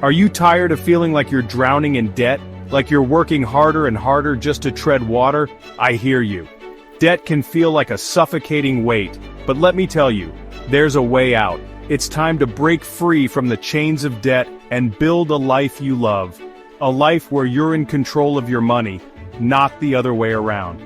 Are you tired of feeling like you're drowning in debt? Like you're working harder and harder just to tread water? I hear you. Debt can feel like a suffocating weight, but let me tell you, there's a way out. It's time to break free from the chains of debt and build a life you love. A life where you're in control of your money, not the other way around.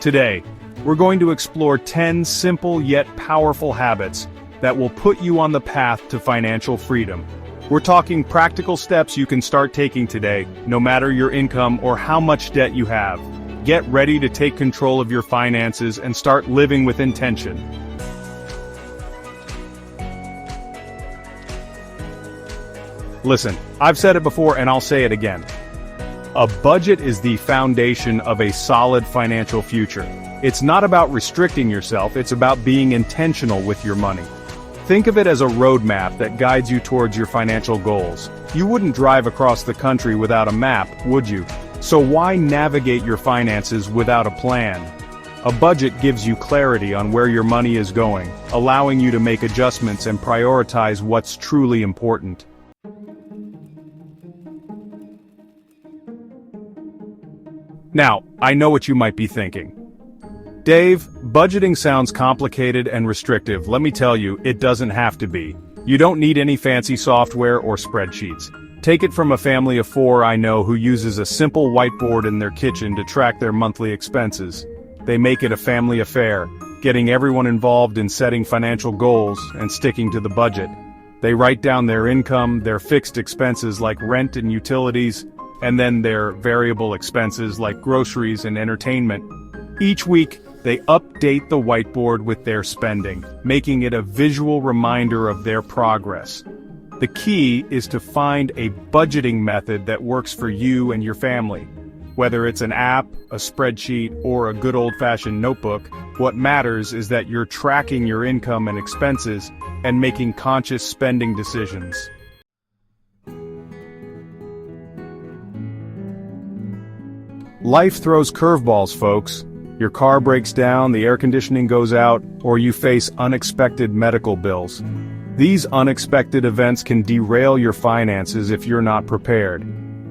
Today, we're going to explore 10 simple yet powerful habits that will put you on the path to financial freedom. We're talking practical steps you can start taking today, no matter your income or how much debt you have. Get ready to take control of your finances and start living with intention. Listen, I've said it before and I'll say it again. A budget is the foundation of a solid financial future. It's not about restricting yourself, it's about being intentional with your money. Think of it as a roadmap that guides you towards your financial goals. You wouldn't drive across the country without a map, would you? So why navigate your finances without a plan? A budget gives you clarity on where your money is going, allowing you to make adjustments and prioritize what's truly important. Now, I know what you might be thinking. Dave, budgeting sounds complicated and restrictive. Let me tell you, it doesn't have to be. You don't need any fancy software or spreadsheets. Take it from a family of 4 I know who uses a simple whiteboard in their kitchen to track their monthly expenses. They make it a family affair, getting everyone involved in setting financial goals and sticking to the budget. They write down their income, their fixed expenses like rent and utilities, and then their variable expenses like groceries and entertainment. Each week, they update the whiteboard with their spending, making it a visual reminder of their progress. The key is to find a budgeting method that works for you and your family. Whether it's an app, a spreadsheet, or a good old-fashioned notebook, what matters is that you're tracking your income and expenses and making conscious spending decisions. Life throws curveballs, folks. Your car breaks down, the air conditioning goes out, or you face unexpected medical bills. These unexpected events can derail your finances if you're not prepared.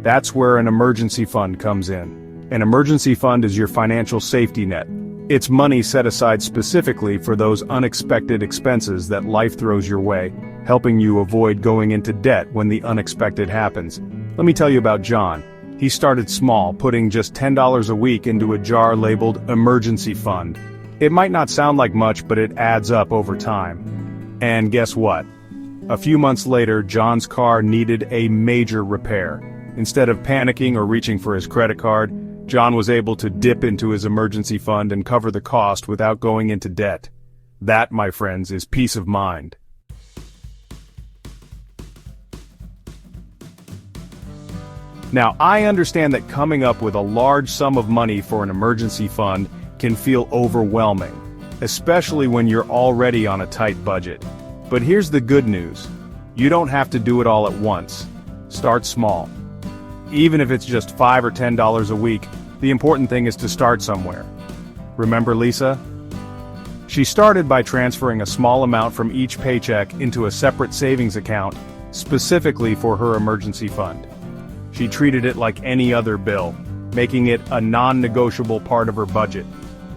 That's where an emergency fund comes in. An emergency fund is your financial safety net. It's money set aside specifically for those unexpected expenses that life throws your way, helping you avoid going into debt when the unexpected happens. Let me tell you about John. He started small, putting just $10 a week into a jar labeled emergency fund. It might not sound like much, but it adds up over time. And guess what? A few months later, John's car needed a major repair. Instead of panicking or reaching for his credit card, John was able to dip into his emergency fund and cover the cost without going into debt. That, my friends, is peace of mind. Now, I understand that coming up with a large sum of money for an emergency fund can feel overwhelming, especially when you're already on a tight budget. But here's the good news. You don't have to do it all at once. Start small. Even if it's just $5 or $10 a week, the important thing is to start somewhere. Remember Lisa? She started by transferring a small amount from each paycheck into a separate savings account, specifically for her emergency fund. She treated it like any other bill, making it a non-negotiable part of her budget.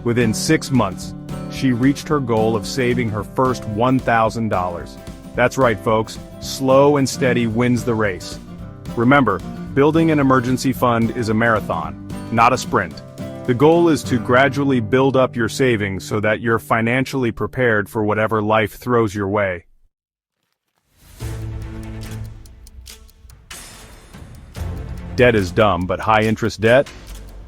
Within 6 months, she reached her goal of saving her first $1,000. That's right, folks, slow and steady wins the race. Remember, building an emergency fund is a marathon, not a sprint. The goal is to gradually build up your savings so that you're financially prepared for whatever life throws your way. Debt is dumb, but high-interest debt?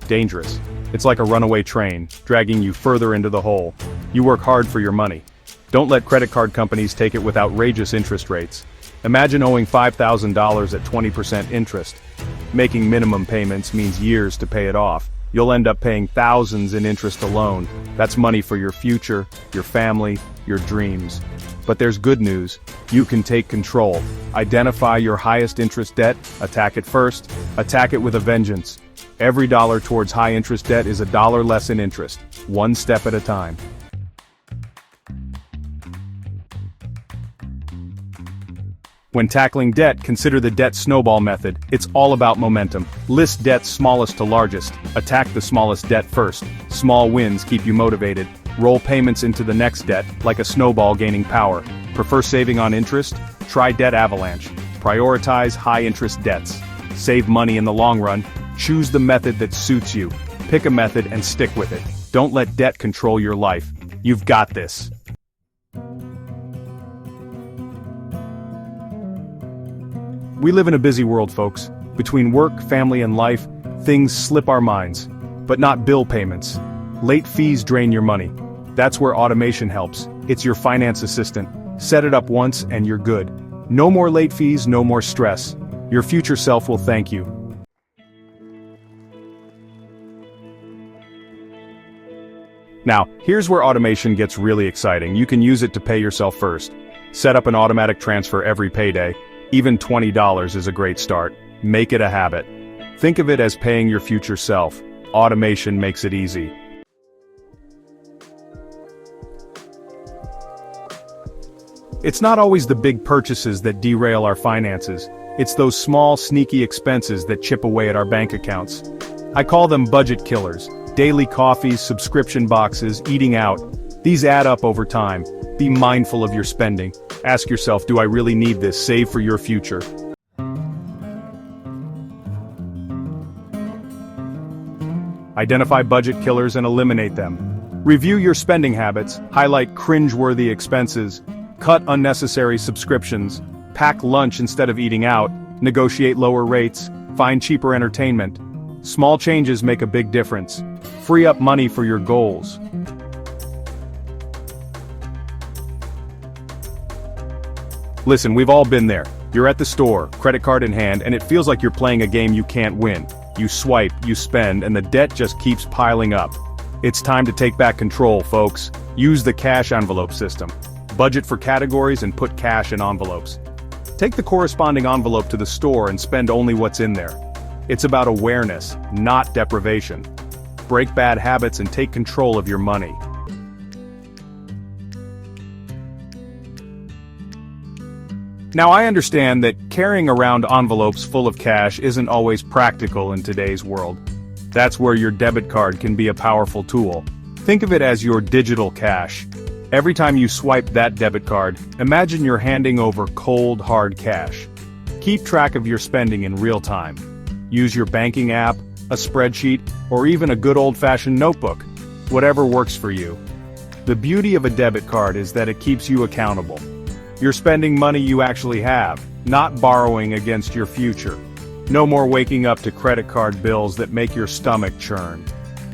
Dangerous. It's like a runaway train, dragging you further into the hole. You work hard for your money. Don't let credit card companies take it with outrageous interest rates. Imagine owing $5,000 at 20% interest. Making minimum payments means years to pay it off. You'll end up paying thousands in interest alone. That's money for your future, your family, your dreams. But there's good news. You can take control. Identify your highest interest debt, attack it first, attack it with a vengeance. Every dollar towards high interest debt is a dollar less in interest, one step at a time. When tackling debt, consider the debt snowball method. It's all about momentum. List debts smallest to largest. Attack the smallest debt first. Small wins keep you motivated. Roll payments into the next debt, like a snowball gaining power. Prefer saving on interest? Try debt avalanche. Prioritize high-interest debts. Save money in the long run. Choose the method that suits you. Pick a method and stick with it. Don't let debt control your life. You've got this. We live in a busy world, folks. Between work, family, and life, things slip our minds. But not bill payments. Late fees drain your money. That's where automation helps. It's your finance assistant. Set it up once and you're good. No more late fees, no more stress. Your future self will thank you. Now, here's where automation gets really exciting. You can use it to pay yourself first. Set up an automatic transfer every payday. Even $20 is a great start. Make it a habit. Think of it as paying your future self. Automation makes it easy. It's not always the big purchases that derail our finances. It's those small, sneaky expenses that chip away at our bank accounts. I call them budget killers. Daily coffees, subscription boxes, eating out. These add up over time. Be mindful of your spending. Ask yourself, do I really need this? Save for your future. Identify budget killers and eliminate them. Review your spending habits, highlight cringe-worthy expenses, cut unnecessary subscriptions, pack lunch instead of eating out, negotiate lower rates, find cheaper entertainment. Small changes make a big difference. Free up money for your goals. Listen, we've all been there. You're at the store, credit card in hand, and it feels like you're playing a game you can't win. You swipe, you spend, and the debt just keeps piling up. It's time to take back control, folks. Use the cash envelope system. Budget for categories and put cash in envelopes. Take the corresponding envelope to the store and spend only what's in there. It's about awareness, not deprivation. Break bad habits and take control of your money. Now, I understand that carrying around envelopes full of cash isn't always practical in today's world. That's where your debit card can be a powerful tool. Think of it as your digital cash. Every time you swipe that debit card, imagine you're handing over cold, hard cash. Keep track of your spending in real time. Use your banking app, a spreadsheet, or even a good old-fashioned notebook. Whatever works for you. The beauty of a debit card is that it keeps you accountable. You're spending money you actually have, not borrowing against your future. No more waking up to credit card bills that make your stomach churn.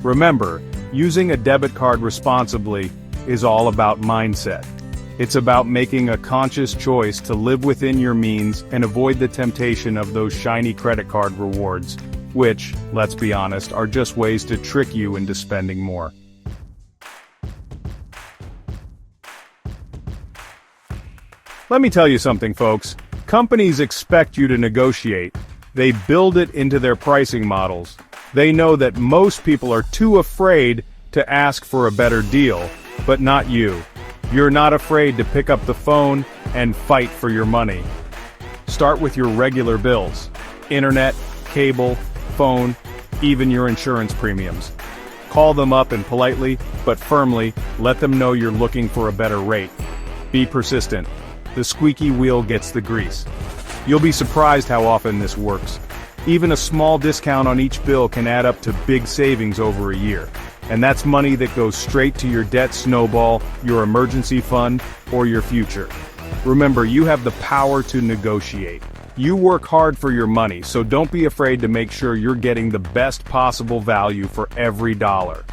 Remember, using a debit card responsibly is all about mindset. It's about making a conscious choice to live within your means and avoid the temptation of those shiny credit card rewards, which, let's be honest, are just ways to trick you into spending more. Let me tell you something, folks. Companies expect you to negotiate. They build it into their pricing models. They know that most people are too afraid to ask for a better deal, but not you. You're not afraid to pick up the phone and fight for your money. Start with your regular bills. Internet, cable, phone, even your insurance premiums. Call them up and politely, but firmly, let them know you're looking for a better rate. Be persistent. The squeaky wheel gets the grease. You'll be surprised how often this works. Even a small discount on each bill can add up to big savings over a year. And that's money that goes straight to your debt snowball, your emergency fund, or your future. Remember, you have the power to negotiate. You work hard for your money, so don't be afraid to make sure you're getting the best possible value for every dollar.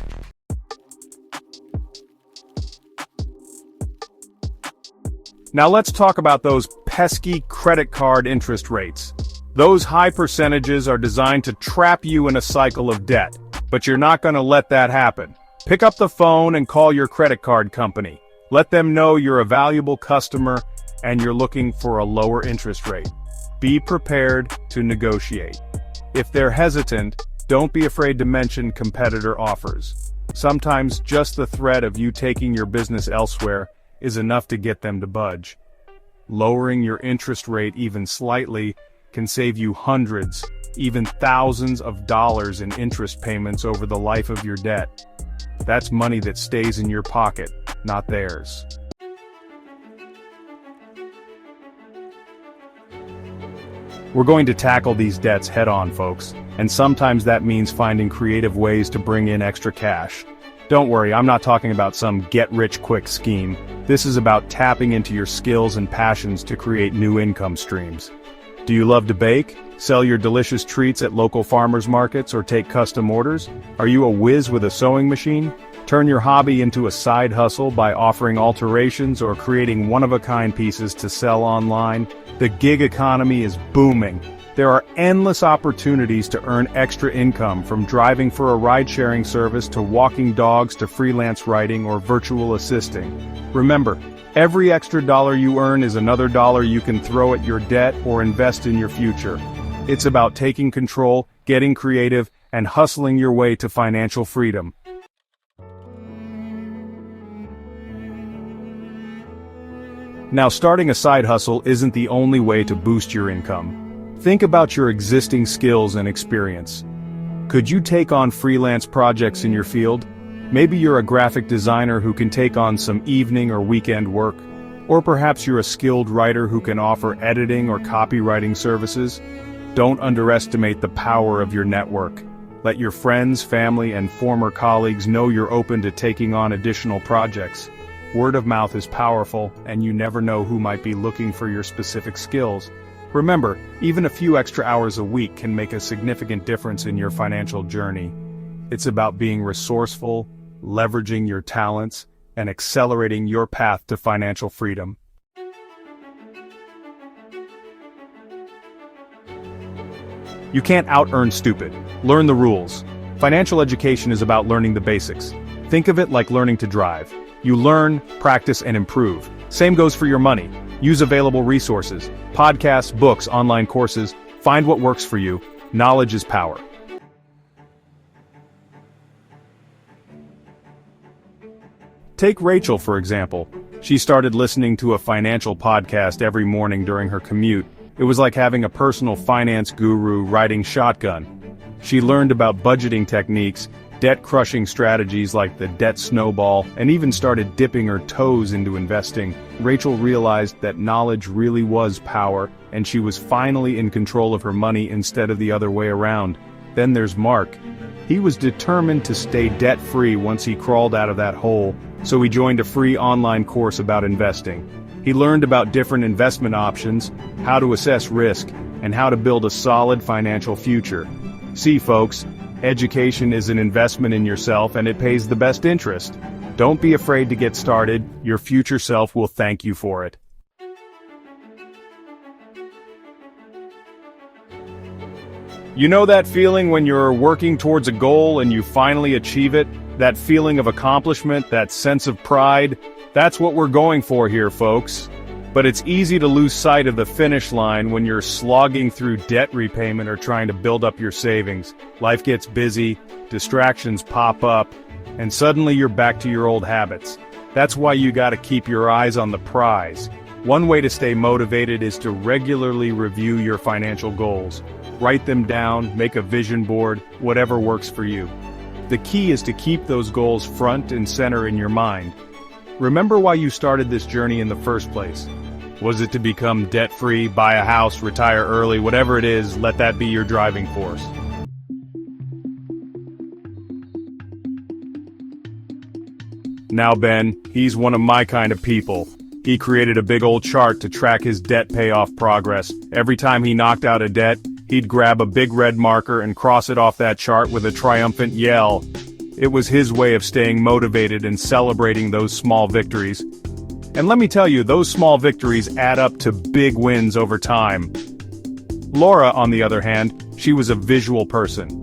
Now let's talk about those pesky credit card interest rates. Those high percentages are designed to trap you in a cycle of debt, but you're not going to let that happen. Pick up the phone and call your credit card company. Let them know you're a valuable customer and you're looking for a lower interest rate. Be prepared to negotiate. If they're hesitant, don't be afraid to mention competitor offers. Sometimes just the threat of you taking your business elsewhere is enough to get them to budge. Lowering your interest rate even slightly can save you hundreds, even thousands of dollars in interest payments over the life of your debt. That's money that stays in your pocket, not theirs. We're going to tackle these debts head-on, folks, and sometimes that means finding creative ways to bring in extra cash. Don't worry, I'm not talking about some get-rich-quick scheme. This is about tapping into your skills and passions to create new income streams. Do you love to bake, sell your delicious treats at local farmers markets, or take custom orders? Are you a whiz with a sewing machine? Turn your hobby into a side hustle by offering alterations or creating one-of-a-kind pieces to sell online. The gig economy is booming. There are endless opportunities to earn extra income, from driving for a ride-sharing service to walking dogs to freelance writing or virtual assisting. Remember, every extra dollar you earn is another dollar you can throw at your debt or invest in your future. It's about taking control, getting creative, and hustling your way to financial freedom. Now, starting a side hustle isn't the only way to boost your income. Think about your existing skills and experience. Could you take on freelance projects in your field? Maybe you're a graphic designer who can take on some evening or weekend work. Or perhaps you're a skilled writer who can offer editing or copywriting services. Don't underestimate the power of your network. Let your friends, family, and former colleagues know you're open to taking on additional projects. Word of mouth is powerful, and you never know who might be looking for your specific skills. Remember, even a few extra hours a week can make a significant difference in your financial journey. It's about being resourceful, leveraging your talents, and accelerating your path to financial freedom. You can't out-earn stupid. Learn the rules. Financial education is about learning the basics. Think of it like learning to drive. You learn, practice, and improve. Same goes for your money. Use available resources, podcasts, books, online courses. Find what works for you. Knowledge is power. Take Rachel, for example. She started listening to a financial podcast every morning during her commute. It was like having a personal finance guru riding shotgun. She learned about budgeting techniques, debt-crushing strategies like the debt snowball, and even started dipping her toes into investing. Rachel realized that knowledge really was power, and she was finally in control of her money instead of the other way around. Then there's Mark. He was determined to stay debt-free once he crawled out of that hole, so he joined a free online course about investing. He learned about different investment options, how to assess risk, and how to build a solid financial future. See, folks, education is an investment in yourself, and it pays the best interest. Don't be afraid to get started. Your future self will thank you for it. You know that feeling when you're working towards a goal and you finally achieve it? That feeling of accomplishment, that sense of pride? That's what we're going for here, folks. But it's easy to lose sight of the finish line when you're slogging through debt repayment or trying to build up your savings. Life gets busy, distractions pop up, and suddenly you're back to your old habits. That's why you gotta keep your eyes on the prize. One way to stay motivated is to regularly review your financial goals. Write them down, make a vision board, whatever works for you. The key is to keep those goals front and center in your mind. Remember why you started this journey in the first place. Was it to become debt-free, buy a house, retire early, whatever it is, let that be your driving force. Now Ben, he's one of my kind of people. He created a big old chart to track his debt payoff progress. Every time he knocked out a debt, he'd grab a big red marker and cross it off that chart with a triumphant yell. It was his way of staying motivated and celebrating those small victories. And let me tell you, those small victories add up to big wins over time. Laura, on the other hand, she was a visual person.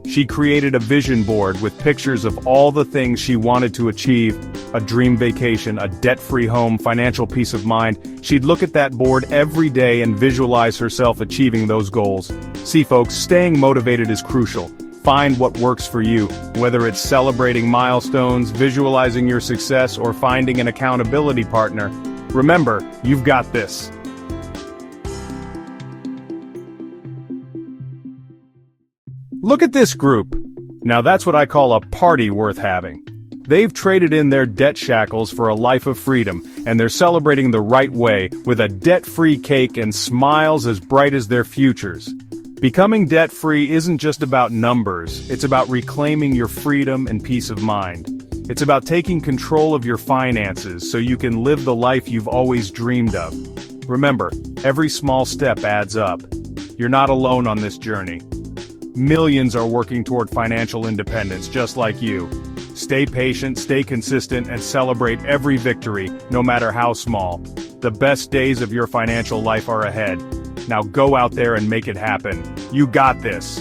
She created a vision board with pictures of all the things she wanted to achieve: a dream vacation, a debt-free home, financial peace of mind. She'd look at that board every day and visualize herself achieving those goals. See folks, staying motivated is crucial. Find what works for you, whether it's celebrating milestones, visualizing your success, or finding an accountability partner. Remember, you've got this. Look at this group. Now that's what I call a party worth having. They've traded in their debt shackles for a life of freedom, and they're celebrating the right way with a debt-free cake and smiles as bright as their futures. Becoming debt-free isn't just about numbers, it's about reclaiming your freedom and peace of mind. It's about taking control of your finances so you can live the life you've always dreamed of. Remember, every small step adds up. You're not alone on this journey. Millions are working toward financial independence just like you. Stay patient, stay consistent, and celebrate every victory, no matter how small. The best days of your financial life are ahead. Now go out there and make it happen. You got this.